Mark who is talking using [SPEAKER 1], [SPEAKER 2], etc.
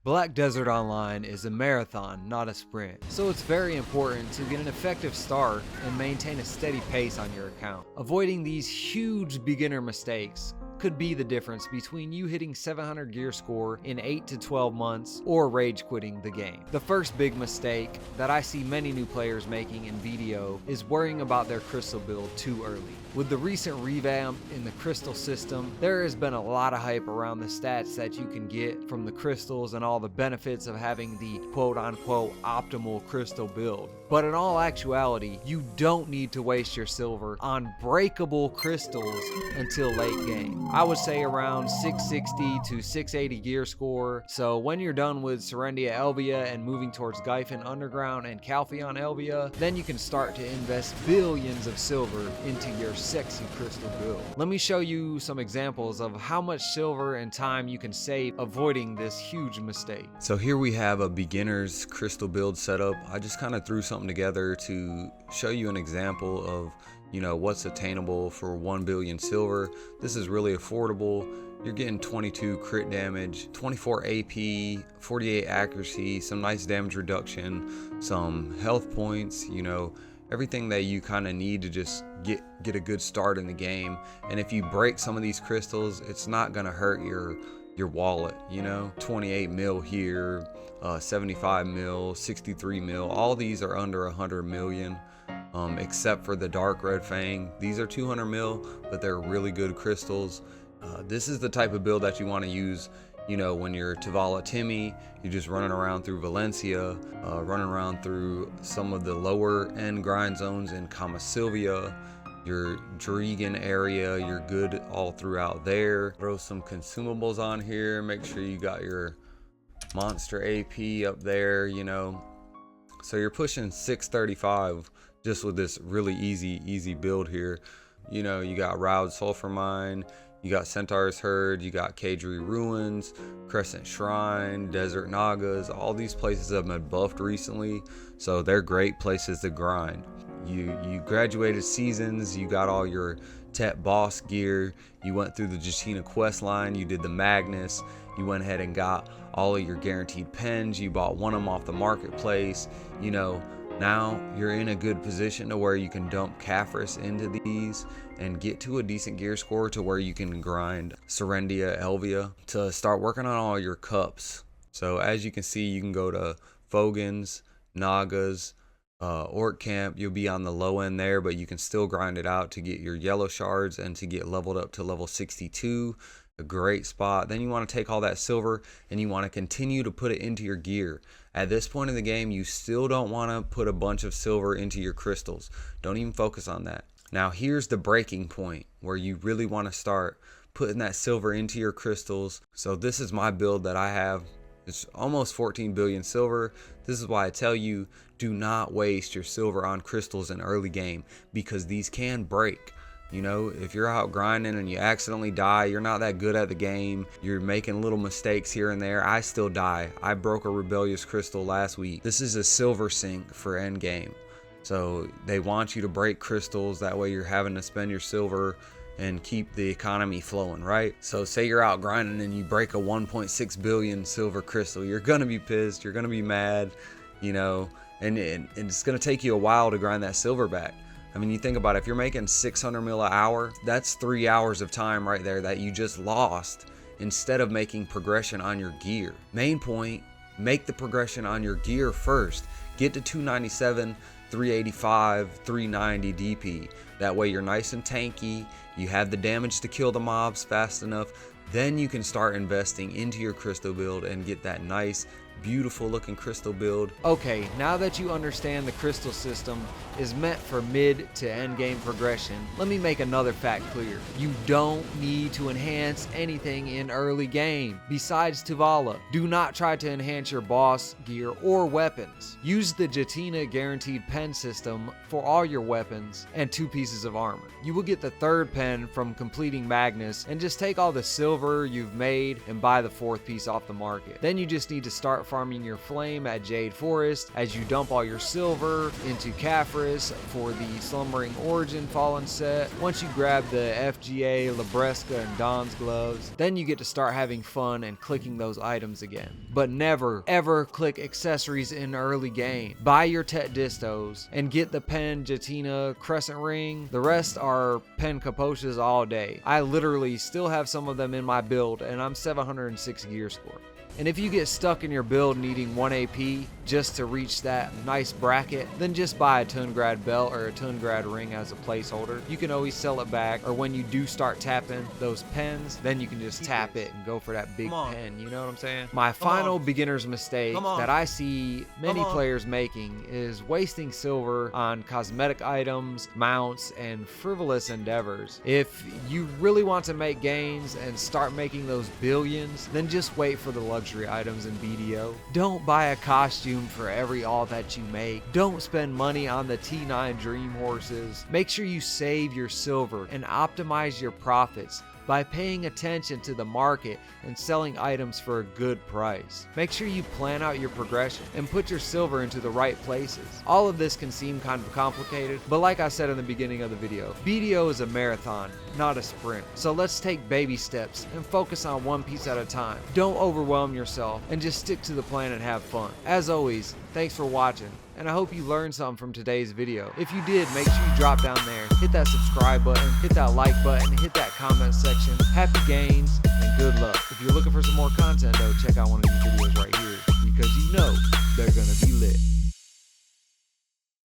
[SPEAKER 1] Black Desert Online is a marathon, not a sprint, so it's very important to get an effective start and maintain a steady pace on your account. Avoiding these huge beginner mistakes could be the difference between you hitting 700 gear score in 8 to 12 months or rage quitting the game. The first big mistake that I see many new players making in BDO is worrying about their crystal build too early. With the recent revamp in the crystal system, there has been a lot of hype around the stats that you can get from the crystals and all the benefits of having the quote-unquote optimal crystal build. But in all actuality, you don't need to waste your silver on breakable crystals until late game. I would say around 660 to 680 gear score. So when you're done with Serendia Elvia and moving towards Gyphon Underground and Calpheon Elvia, then you can start to invest billions of silver into your sexy crystal build. Let me show you some examples of how much silver and time you can save avoiding this huge mistake.
[SPEAKER 2] So here we have a beginner's crystal build setup. I just kind of threw something together to show you an example of what's attainable for 1 billion silver. This is really affordable. You're getting 22 crit damage, 24 AP, 48 accuracy, some nice damage reduction, some health points, everything that you kind of need to just get a good start in the game. And if you break some of these crystals, it's not gonna hurt your wallet. 28 mil here, 75 mil, 63 mil, all these are under 100 million. Except for the dark red fang. These are 200 mil, but they're really good crystals. This is the type of build that you want to use when you're Tavala Timmy, you're just running around through Valencia, running around through some of the lower end grind zones in Kama Sylvia, your Drigan area, you're good all throughout there. Throw some consumables on here, make sure you got your monster AP up there, So you're pushing 635 just with this really easy build here. You got Roud Sulfur Mine, you got Centaur's Herd, you got Kadri Ruins, Crescent Shrine, Desert Nagas. All these places have been buffed recently, so they're great places to grind. You graduated seasons, you got all your Tet boss gear, you went through the Justina quest line, you did the Magnus, you went ahead and got all of your guaranteed pens, you bought one of them off the marketplace. Now you're in a good position to where you can dump Caphras into these and get to a decent gear score to where you can grind Serendia Elvia to start working on all your cups. So as you can see, you can go to Fogans, Nagas, Orc Camp. You'll be on the low end there, but you can still grind it out to get your yellow shards and to get leveled up to level 62. A great spot. Then you want to take all that silver and you want to continue to put it into your gear. At this point in the game, you still don't want to put a bunch of silver into your crystals. Don't even focus on that. Now here's the breaking point where you really want to start putting that silver into your crystals. So this is my build that I have. It's almost 14 billion silver. This is why I tell you, do not waste your silver on crystals in early game, because these can break. If you're out grinding and you accidentally die, you're not that good at the game, you're making little mistakes here and there. I still die. I broke a rebellious crystal last week. This is a silver sink for end game. So they want you to break crystals, that way you're having to spend your silver and keep the economy flowing, right? So say you're out grinding and you break a 1.6 billion silver crystal, you're gonna be pissed, you're gonna be mad, and it's gonna take you a while to grind that silver back. I mean, you think about it, if you're making 600 mil an hour, that's 3 hours of time right there that you just lost instead of making progression on your gear. Main point, make the progression on your gear first. Get to 297, 385, 390 DP. That way you're nice and tanky, you have the damage to kill the mobs fast enough, then you can start investing into your crystal build and get that nice, beautiful looking crystal build.
[SPEAKER 1] Okay, now that you understand the crystal system is meant for mid to end game progression, let me make another fact clear. You don't need to enhance anything in early game besides Tavala. Do not try to enhance your boss gear or weapons. Use the Jatina guaranteed pen system for all your weapons and 2 pieces of armor. You will get the 3rd pen from completing Magnus, and just take all the silver you've made and buy the 4th piece off the market. Then you just need to start farming your flame at Jade Forest, as you dump all your silver into Caphras for the Slumbering Origin Fallen set. Once you grab the FGA, Labresca, and Dawn's gloves, then you get to start having fun and clicking those items again. But never, ever click accessories in early game. Buy your Tet Distos and get the Pen Jatina Crescent Ring. The rest are Pen Capoches all day. I literally still have some of them in my build, and I'm 706 gear score. And if you get stuck in your build needing 1 AP just to reach that nice bracket, then just buy a Tungrad belt or a Tungrad ring as a placeholder. You can always sell it back, or when you do start tapping those pens, then you can just tap it and go for that big pen, you know what I'm saying? My final beginner's mistake that I see many players making is wasting silver on cosmetic items, mounts, and frivolous endeavors. If you really want to make gains and start making those billions, then just wait for the luxury items in BDO. Don't buy a costume for every all that you make. Don't spend money on the T9 Dream Horses. Make sure you save your silver and optimize your profits by paying attention to the market and selling items for a good price. Make sure you plan out your progression and put your silver into the right places. All of this can seem kind of complicated, but like I said in the beginning of the video, BDO is a marathon, not a sprint. So let's take baby steps and focus on one piece at a time. Don't overwhelm yourself and just stick to the plan and have fun. As always, thanks for watching, and I hope you learned something from today's video. If you did, make sure you drop down there, hit that subscribe button, hit that like button, hit that comment section. Happy gains and good luck. If you're looking for some more content though, check out one of these videos right here, because you know they're gonna be lit.